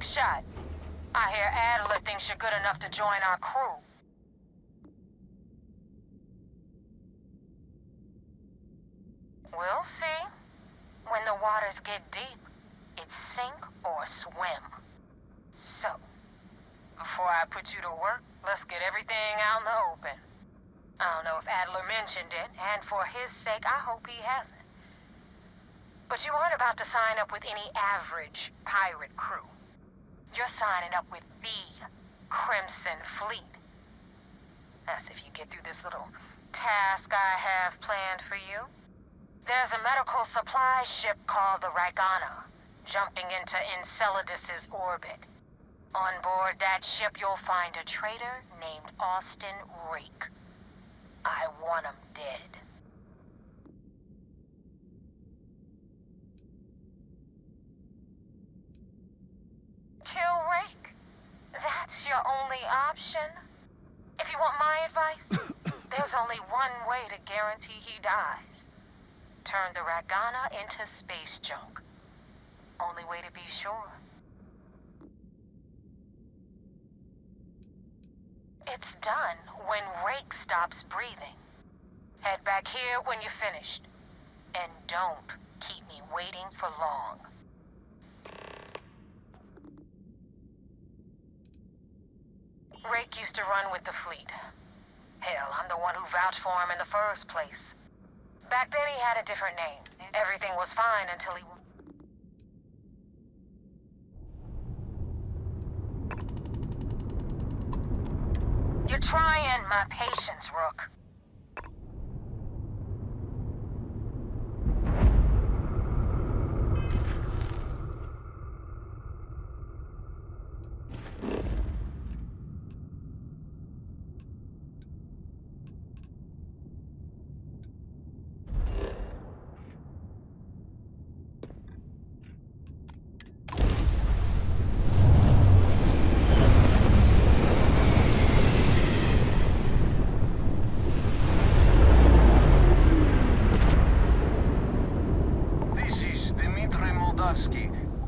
shot. I hear Adler thinks you're good enough to join our crew. We'll see. When the waters get deep, it's sink or swim. So, before I put you to work, let's get everything out in the open. I don't know if Adler mentioned it, and for his sake, I hope he hasn't. But you aren't about to sign up with any average pirate crew. You're signing up with the Crimson Fleet. That's if you get through this little task I have planned for you. There's a medical supply ship called the Ragana, jumping into Enceladus's orbit. On board that ship, you'll find a traitor named Austin Rake. I want him dead. Kill Rake? That's your only option? If you want my advice, there's only one way to guarantee he dies. Turn the Ragana into space junk. Only way to be sure. It's done when Rake stops breathing. Head back here when you're finished. And don't keep me waiting for long. Rake used to run with the fleet. Hell, I'm the one who vouched for him in the first place. Back then he had a different name. Everything was fine until he... You're trying my patience, Rook.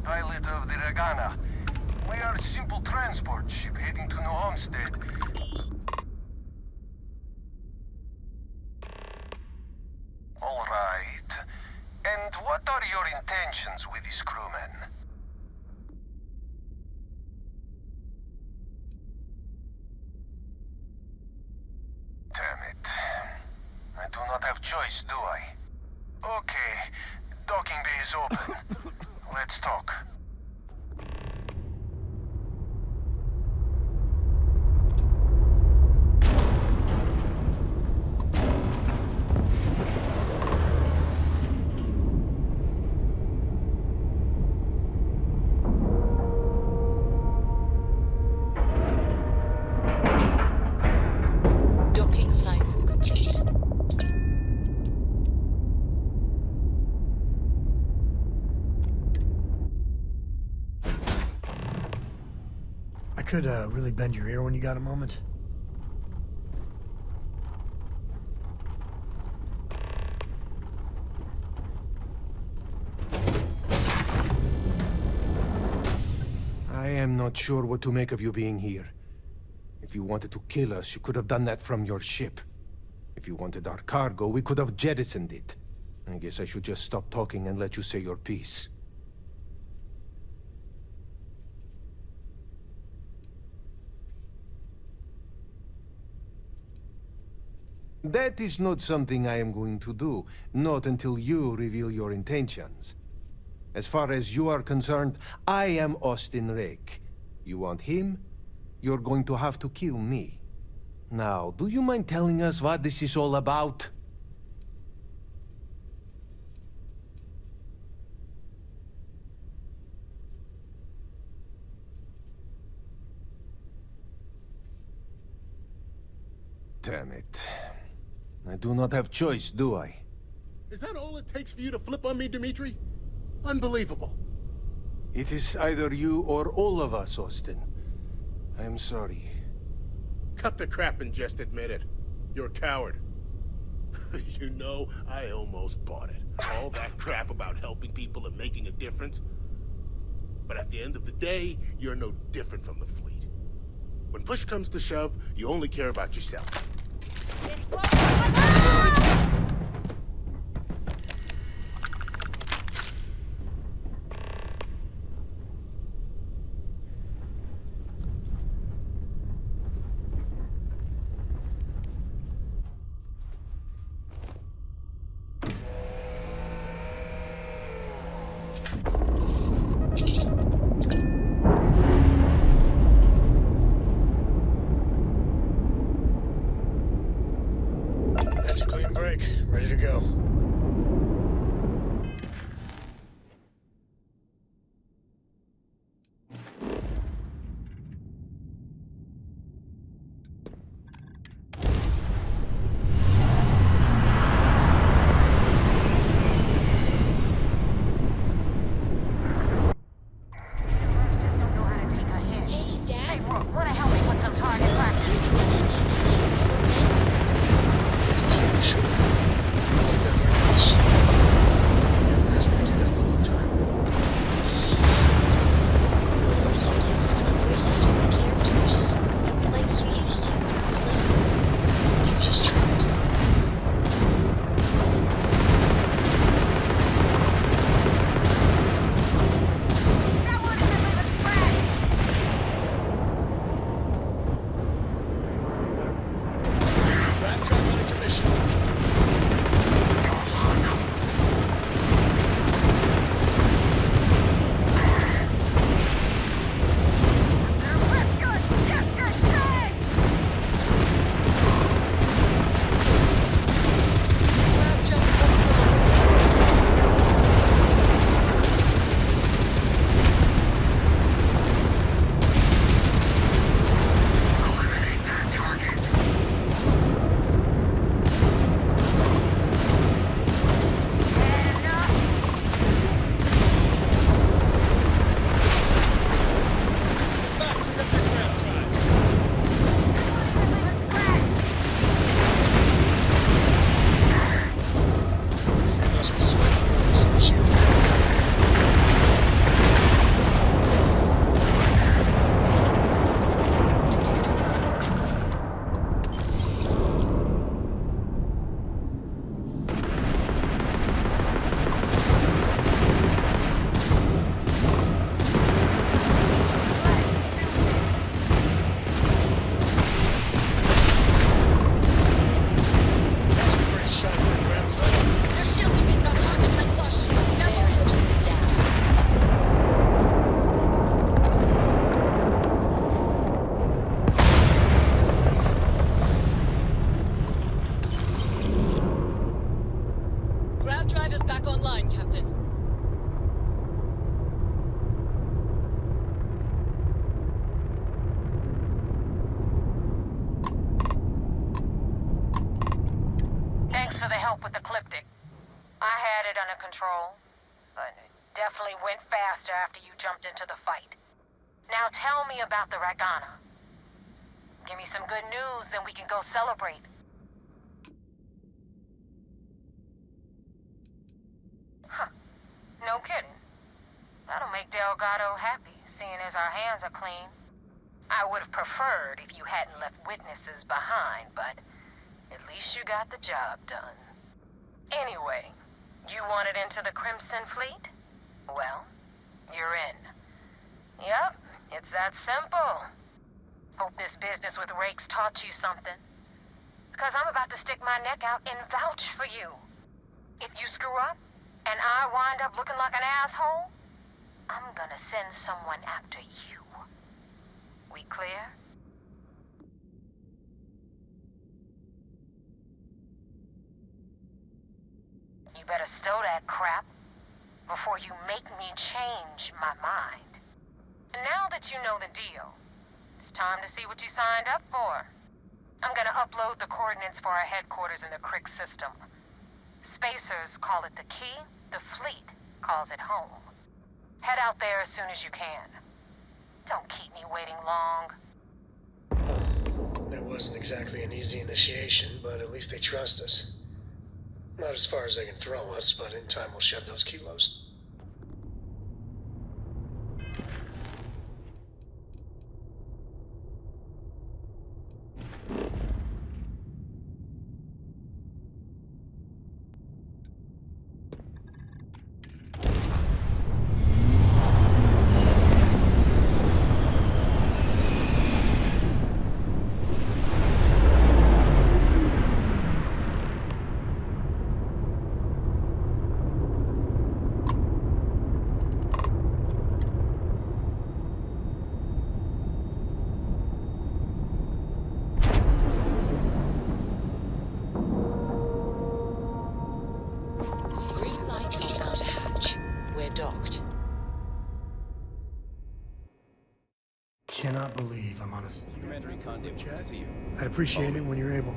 Pilot of the Ragana. We are a simple transport ship heading to New Homestead. All right. And what are your intentions with these crewmen? Damn it. I do not have choice, do I? Okay. Docking bay is open. Let's talk. Docking cycle complete. I could really bend your ear when you got a moment. I am not sure what to make of you being here. If you wanted to kill us, you could have done that from your ship. If you wanted our cargo, we could have jettisoned it. I guess I should just stop talking and let you say your piece. That is not something I am going to do, not until you reveal your intentions. As far as you are concerned, I am Austin Rake. You want him? You're going to have to kill me. Now, do you mind telling us what this is all about? Damn it. I do not have choice, do I? Is that all it takes for you to flip on me, Dmitri? Unbelievable. It is either you or all of us, Austin. I am sorry. Cut the crap and just admit it. You're a coward. You know, I almost bought it. All that crap about helping people and making a difference. But at the end of the day, you're no different from the fleet. When push comes to shove, you only care about yourself. That's a clean break. Ready to go. Hey, Rook, wanna help me with some target practice? For the help with Ecliptic. I had it under control, but it definitely went faster after you jumped into the fight. Now tell me about the Ragana. Give me some good news, then we can go celebrate. Huh. No kidding. That'll make Delgado happy, seeing as our hands are clean. I would have preferred if you hadn't left witnesses behind, but at least you got the job done. Anyway, you wanted into the Crimson Fleet? Well, you're in. Yup, it's that simple. Hope this business with Rake's taught you something. Because I'm about to stick my neck out and vouch for you. If you screw up, and I wind up looking like an asshole, I'm gonna send someone after you. We clear? You better stow that crap before you make me change my mind. And now that you know the deal, it's time to see what you signed up for. I'm gonna upload the coordinates for our headquarters in the Crick system. Spacers call it the key, the fleet calls it home. Head out there as soon as you can. Don't keep me waiting long. That wasn't exactly an easy initiation, but at least they trust us. Not as far as they can throw us, but in time we'll shed those kilos. Green lights on outer hatch. We're docked. Cannot believe I'm on a... Commander Ikande wants to see you. I'd appreciate it when you're able.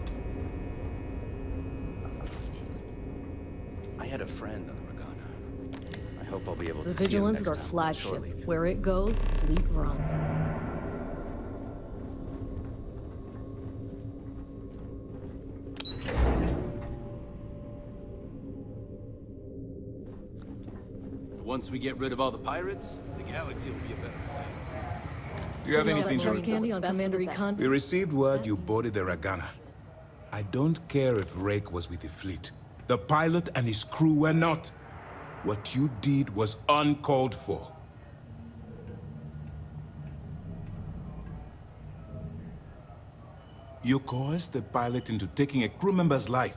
I had a friend on the Ragana. I hope I'll be able to The see him Vigilance next is our time on flagship. shore leave. Where it goes, fleet run. Once we get rid of all the pirates, the galaxy will be a better place. Do you have anything to Chest report? candy on Commander Ikande. We received word you boarded the Ragana. I don't care if Rake was with the fleet. The pilot and his crew were not. What you did was uncalled for. You coerced the pilot into taking a crew member's life.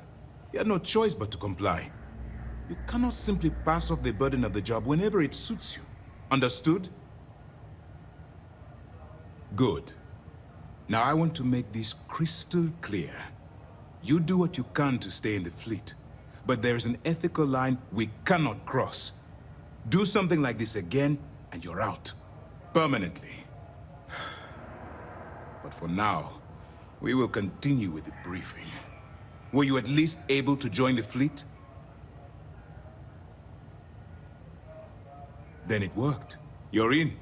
He had no choice but to comply. You cannot simply pass off the burden of the job whenever it suits you. Understood? Good. Now I want to make this crystal clear. You do what you can to stay in the fleet, but there is an ethical line we cannot cross. Do something like this again, and you're out. Permanently. But for now, we will continue with the briefing. Were you at least able to join the fleet? Then it worked. You're in.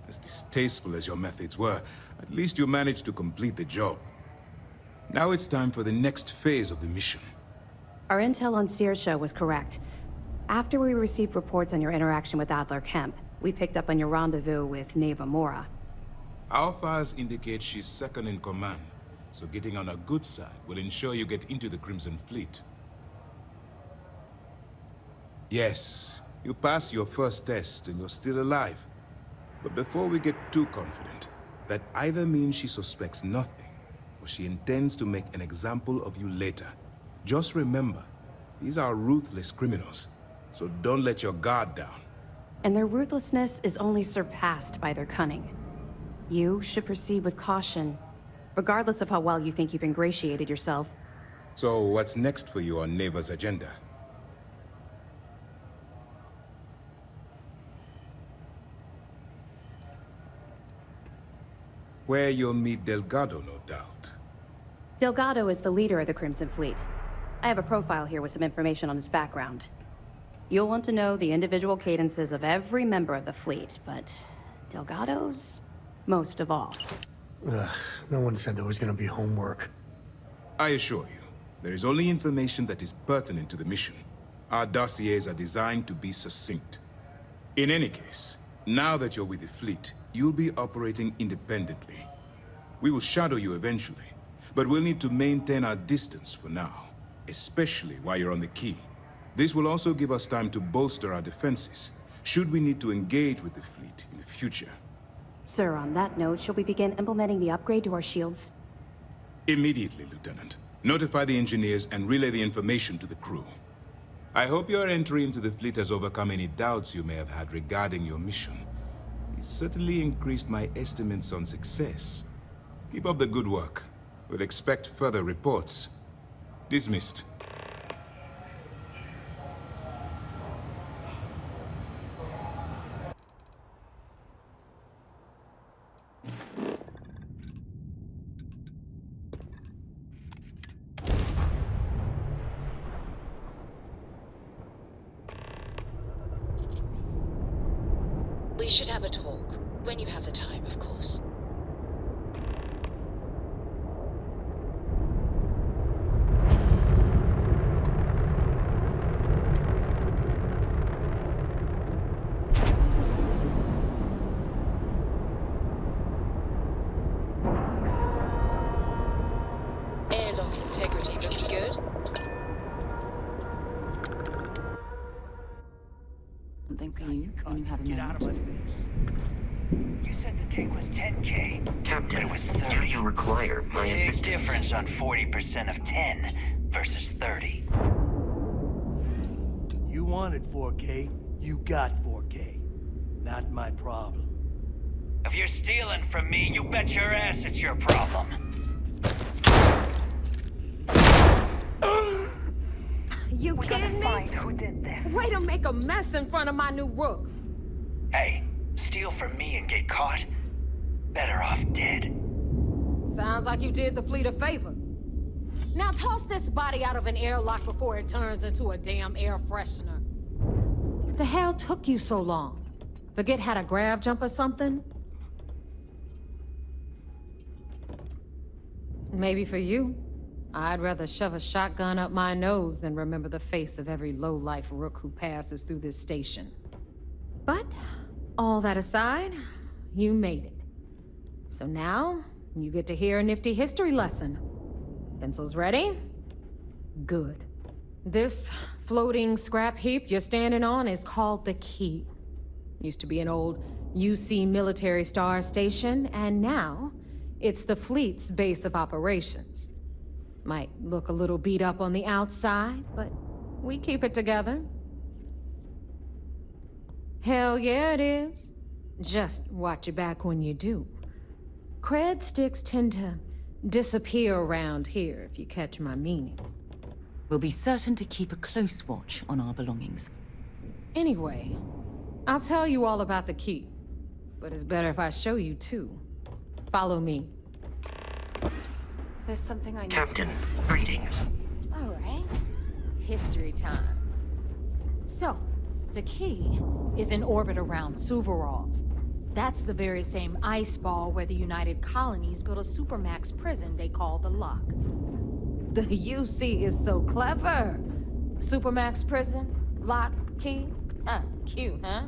As distasteful as your methods were, at least you managed to complete the job. Now it's time for the next phase of the mission. Our intel on Saoirse was correct. After we received reports on your interaction with Adler Kemp, we picked up on your rendezvous with Naeva Mora. Our files indicate she's second in command, so getting on her good side will ensure you get into the Crimson Fleet. Yes, you passed your first test and you're still alive. But before we get too confident, that either means she suspects nothing, or she intends to make an example of you later. Just remember, these are ruthless criminals, so don't let your guard down. And their ruthlessness is only surpassed by their cunning. You should proceed with caution, regardless of how well you think you've ingratiated yourself. So what's next for you on Naeva's agenda? Where you'll meet Delgado, no doubt. Delgado is the leader of the Crimson Fleet. I have a profile here with some information on his background. You'll want to know the individual cadences of every member of the fleet, but Delgado's most of all. Ugh, no one said there was gonna be homework. I assure you, there is only information that is pertinent to the mission. Our dossiers are designed to be succinct. In any case, now that you're with the fleet, you'll be operating independently. We will shadow you eventually, but we'll need to maintain our distance for now, especially while you're on the key. This will also give us time to bolster our defenses, should we need to engage with the fleet in the future. Sir, on that note, shall we begin implementing the upgrade to our shields? Immediately, Lieutenant. Notify the engineers and relay the information to the crew. I hope your entry into the fleet has overcome any doubts you may have had regarding your mission. It certainly increased my estimates on success. Keep up the good work. We'll expect further reports. Dismissed. We should have a talk. When you have the time, of course. point for you when you have a moment. You said the take was 10K. Captain, it was 30. do you require my assistance? Big difference on 40% of 10 versus 30. You wanted 4K, you got 4K. Not my problem. If you're stealing from me, you bet your ass it's your problem. You kidding me? Find who did this. Way to make a mess in front of my new Rook. Hey, steal from me and get caught? Better off dead. Sounds like you did the fleet a favor. Now toss this body out of an airlock before it turns into a damn air freshener. The hell took you so long? Forget how to grav jump or something? Maybe for you. I'd rather shove a shotgun up my nose than remember the face of every low-life Rook who passes through this station. But, all that aside, you made it. So now, you get to hear a nifty history lesson. Pencils ready? Good. This floating scrap heap you're standing on is called the Key. Used to be an old UC military star station, and now it's the fleet's base of operations. Might look a little beat up on the outside, but we keep it together. Hell yeah, it is. Just watch your back when you do. Cred sticks tend to disappear around here, if you catch my meaning. We'll be certain to keep a close watch on our belongings. Anyway, I'll tell you all about the Key. But it's better if I show you too. Follow me. There's something I need Captain, to know. greetings. All right. History time. So, the Key is in orbit around Suvorov. That's the very same ice ball where the United Colonies built a supermax prison they call the Lock. The UC is so clever. Supermax prison, Lock, Key. Cute, huh?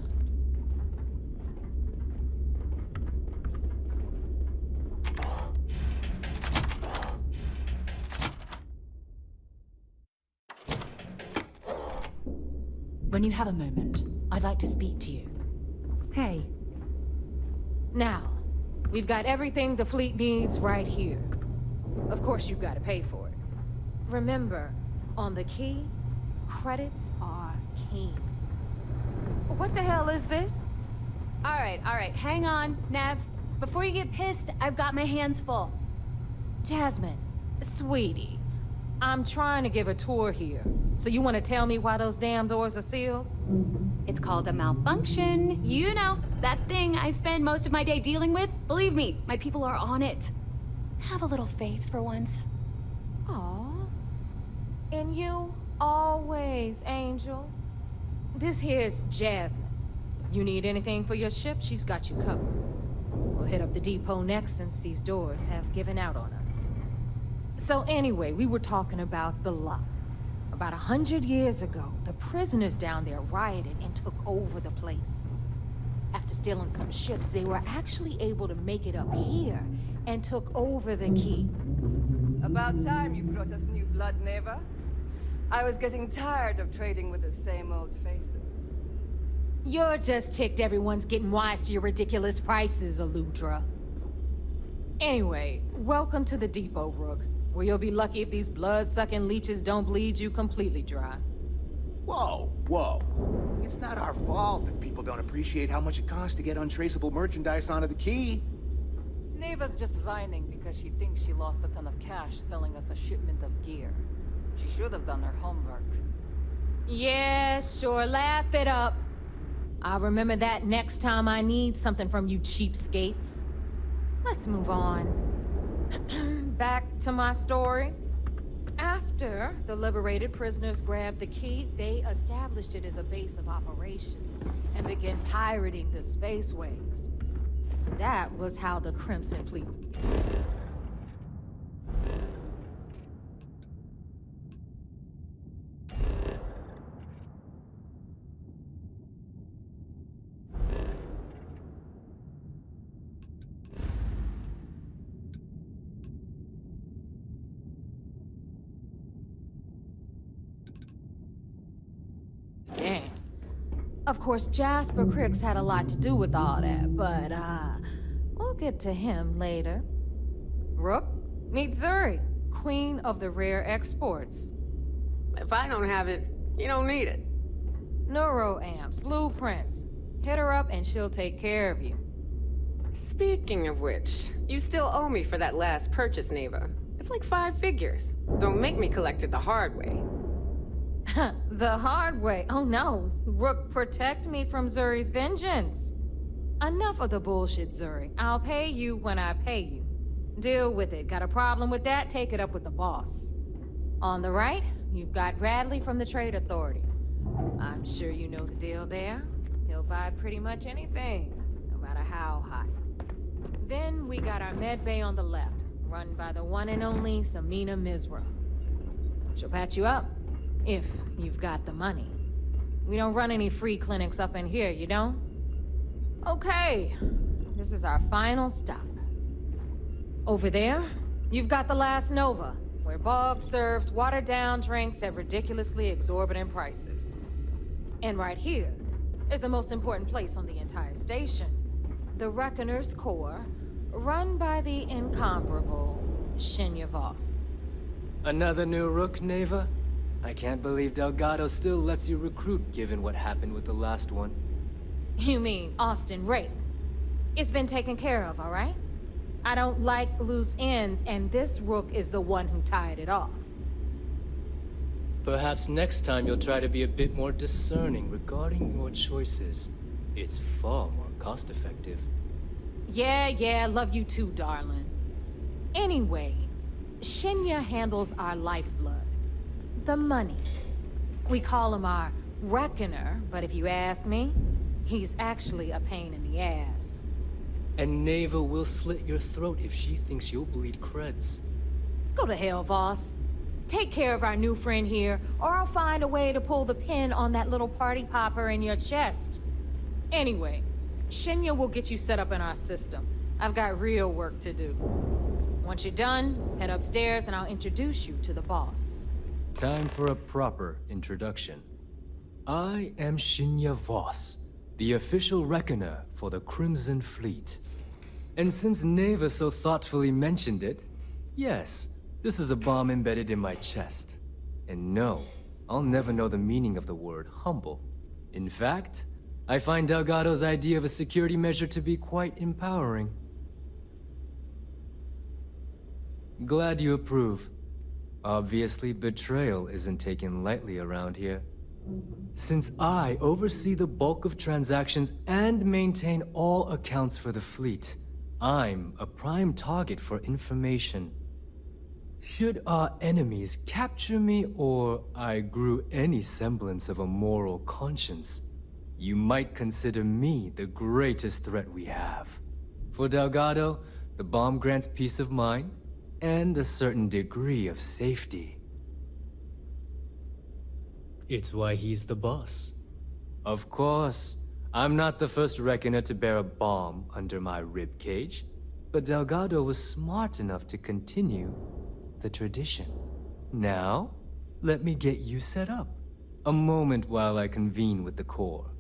When you have a moment, I'd like to speak to you. Hey. Now, we've got everything the fleet needs right here. Of course, you've got to pay for it. Remember, on the Key, credits are king. What the hell is this? All right, hang on, Nav. Before you get pissed, I've got my hands full. Jasmine, sweetie, I'm trying to give a tour here. So you want to tell me why those damn doors are sealed? It's called a malfunction. You know, that thing I spend most of my day dealing with. Believe me, my people are on it. Have a little faith for once. Aw. And you, always, Angel. This here's Jasmine. You need anything for your ship, she's got you covered. We'll hit up the depot next since these doors have given out on us. So anyway, we were talking about the Lock. About 100 years ago, the prisoners down there rioted and took over the place. After stealing some ships, they were actually able to make it up here and took over the Key. About time you brought us new blood, Naeva. I was getting tired of trading with the same old faces. You're just ticked everyone's getting wise to your ridiculous prices, Aludra. Anyway, welcome to the depot, Rook, where you'll be lucky if these blood-sucking leeches don't bleed you completely dry. Whoa. It's not our fault that people don't appreciate how much it costs to get untraceable merchandise onto the Key. Naeva's just whining because she thinks she lost a ton of cash selling us a shipment of gear. She should have done her homework. Yeah, sure, laugh it up. I'll remember that next time I need something from you cheapskates. Let's move on. Back to my story. After the liberated prisoners grabbed the Key, they established it as a base of operations and began pirating the spaceways. That was how the Crimson Fleet began. Of course, Jasper Cricks had a lot to do with all that, but, we'll get to him later. Rook, meet Zuri, queen of the rare exports. If I don't have it, you don't need it. Neuroamps, blueprints. Hit her up and she'll take care of you. Speaking of which, you still owe me for that last purchase, Naeva. It's like 5 figures. Don't make me collect it the hard way. The hard way? Oh no. Rook, protect me from Zuri's vengeance. Enough of the bullshit, Zuri. I'll pay you when I pay you. Deal with it. Got a problem with that? Take it up with the boss. On the right, you've got Bradley from the Trade Authority. I'm sure you know the deal there. He'll buy pretty much anything, no matter how hot. Then we got our med bay on the left, run by the one and only Samina Mizra. She'll patch you up, if you've got the money. We don't run any free clinics up in here, you don't? Okay, this is our final stop. Over there, you've got the last Nova, where Bog serves watered-down drinks at ridiculously exorbitant prices. And right here is the most important place on the entire station. The Reckoner's Core, run by the incomparable Shinya Voss. Another new Rook, Naeva? I can't believe Delgado still lets you recruit given what happened with the last one. You mean Austin Rake? It's been taken care of, all right? I don't like loose ends, and this Rook is the one who tied it off. Perhaps next time you'll try to be a bit more discerning regarding your choices. It's far more cost-effective. Yeah, love you too, darling. Anyway, Shinya handles our lifeblood. The money. We call him our Reckoner, but if you ask me, he's actually a pain in the ass. And Naeva will slit your throat if she thinks you'll bleed creds. Go to hell, Voss. Take care of our new friend here, or I'll find a way to pull the pin on that little party popper in your chest. Anyway, Shinya will get you set up in our system. I've got real work to do. Once you're done, head upstairs and I'll introduce you to the boss. Time for a proper introduction. I am Shinya Voss, the official Reckoner for the Crimson Fleet. And since Naeva so thoughtfully mentioned it, yes, this is a bomb embedded in my chest. And no, I'll never know the meaning of the word humble. In fact, I find Delgado's idea of a security measure to be quite empowering. Glad you approve. Obviously, betrayal isn't taken lightly around here. Since I oversee the bulk of transactions and maintain all accounts for the fleet, I'm a prime target for information. Should our enemies capture me or I grew any semblance of a moral conscience, you might consider me the greatest threat we have. For Delgado, the bomb grants peace of mind and a certain degree of safety. It's why he's the boss. Of course, I'm not the first Reckoner to bear a bomb under my ribcage, but Delgado was smart enough to continue the tradition. Now, let me get you set up. A moment while I convene with the core.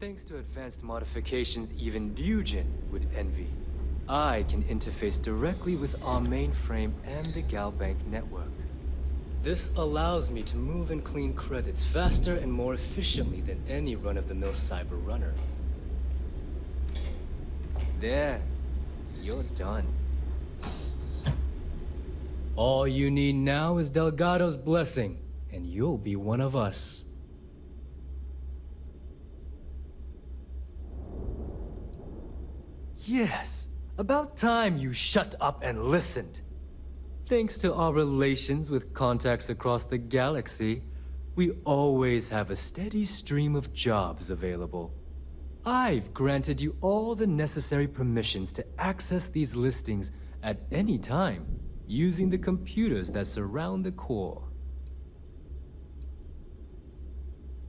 Thanks to advanced modifications even Dugin would envy, I can interface directly with our mainframe and the Galbank network. This allows me to move and clean credits faster and more efficiently than any run-of-the-mill cyber runner. There, you're done. All you need now is Delgado's blessing, and you'll be one of us. Yes, about time you shut up and listened. Thanks to our relations with contacts across the galaxy, we always have a steady stream of jobs available. I've granted you all the necessary permissions to access these listings at any time, using the computers that surround the core.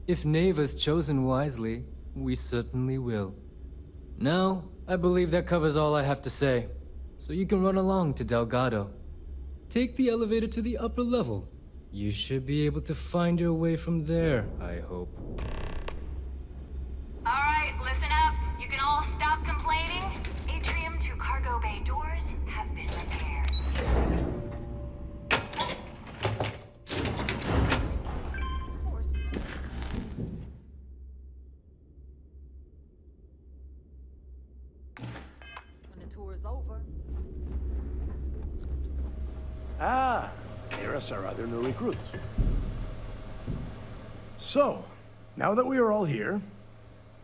If Naeva's chosen wisely, we certainly will. Now, I believe that covers all I have to say, so you can run along to Delgado. Take the elevator to the upper level. You should be able to find your way from there, I hope. Ah, there's our other new recruit. So, now that we are all here,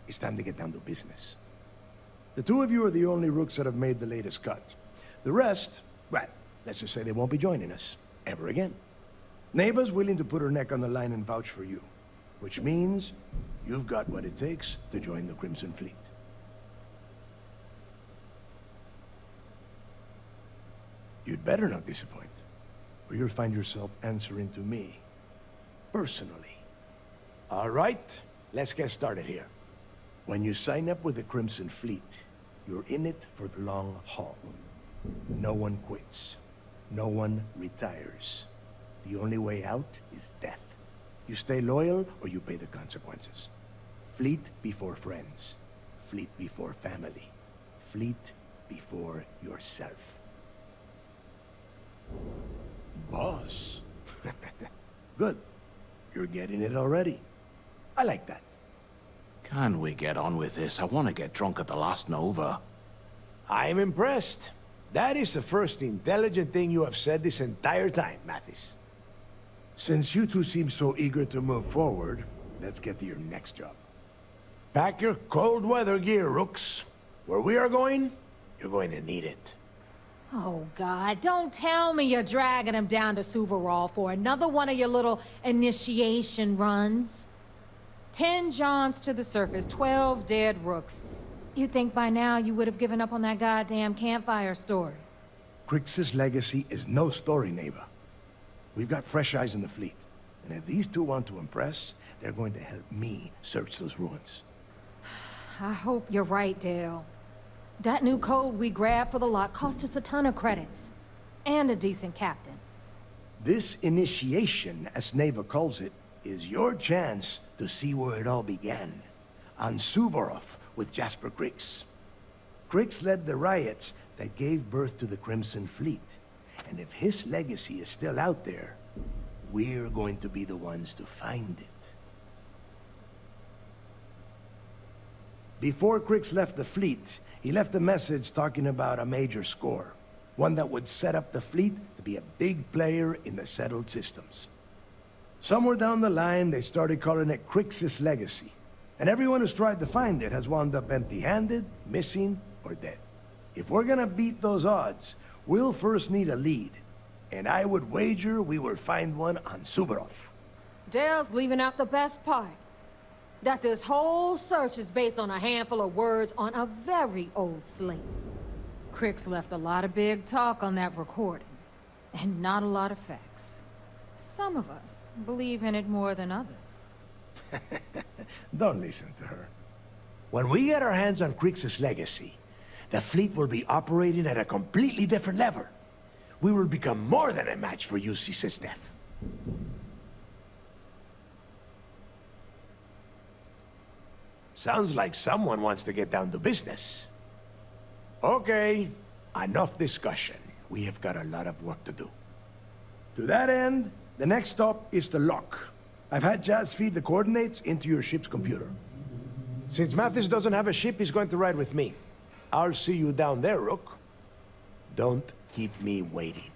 it's time to get down to business. The two of you are the only Rooks that have made the latest cut. The rest, well, let's just say they won't be joining us ever again. Naeva's willing to put her neck on the line and vouch for you, which means you've got what it takes to join the Crimson Fleet. You'd better not disappoint, or you'll find yourself answering to me, personally. All right, let's get started here. When you sign up with the Crimson Fleet, you're in it for the long haul. No one quits. No one retires. The only way out is death. You stay loyal or you pay the consequences. Fleet before friends. Fleet before family. Fleet before yourself. Boss. Good. You're getting it already. I like that. Can we get on with this? I want to get drunk at the last Nova. I'm impressed. That is the first intelligent thing you have said this entire time, Mathis. Since you two seem so eager to move forward, let's get to your next job. Pack your cold weather gear, Rooks. Where we are going, you're going to need it. Oh, God, don't tell me you're dragging him down to Suvorov for another one of your little initiation runs. 10 Johns to the surface, 12 dead Rooks. You'd think by now you would have given up on that goddamn campfire story. Crix's legacy is no story, Naeva. We've got fresh eyes in the fleet. And if these two want to impress, they're going to help me search those ruins. I hope you're right, Dale. That new code we grabbed for the lot cost us a ton of credits. And a decent captain. This initiation, as Naeva calls it, is your chance to see where it all began. On Suvorov with Jasper Crix. Crix led the riots that gave birth to the Crimson Fleet. And if his legacy is still out there, we're going to be the ones to find it. Before Crix left the fleet, he left a message talking about a major score. One that would set up the fleet to be a big player in the settled systems. Somewhere down the line, they started calling it Crix's legacy. And everyone who's tried to find it has wound up empty-handed, missing, or dead. If we're gonna beat those odds, we'll first need a lead. And I would wager we will find one on Suvorov. Dale's leaving out the best part. That this whole search is based on a handful of words on a very old slate. Crix left a lot of big talk on that recording, and not a lot of facts. Some of us believe in it more than others. Don't listen to her. When we get our hands on Crix's legacy, the fleet will be operating at a completely different level. We will become more than a match for UC Sysdef. Sounds like someone wants to get down to business. Okay, enough discussion. We have got a lot of work to do. To that end, the next stop is the lock. I've had Jazz feed the coordinates into your ship's computer. Since Mathis doesn't have a ship, he's going to ride with me. I'll see you down there, Rook. Don't keep me waiting.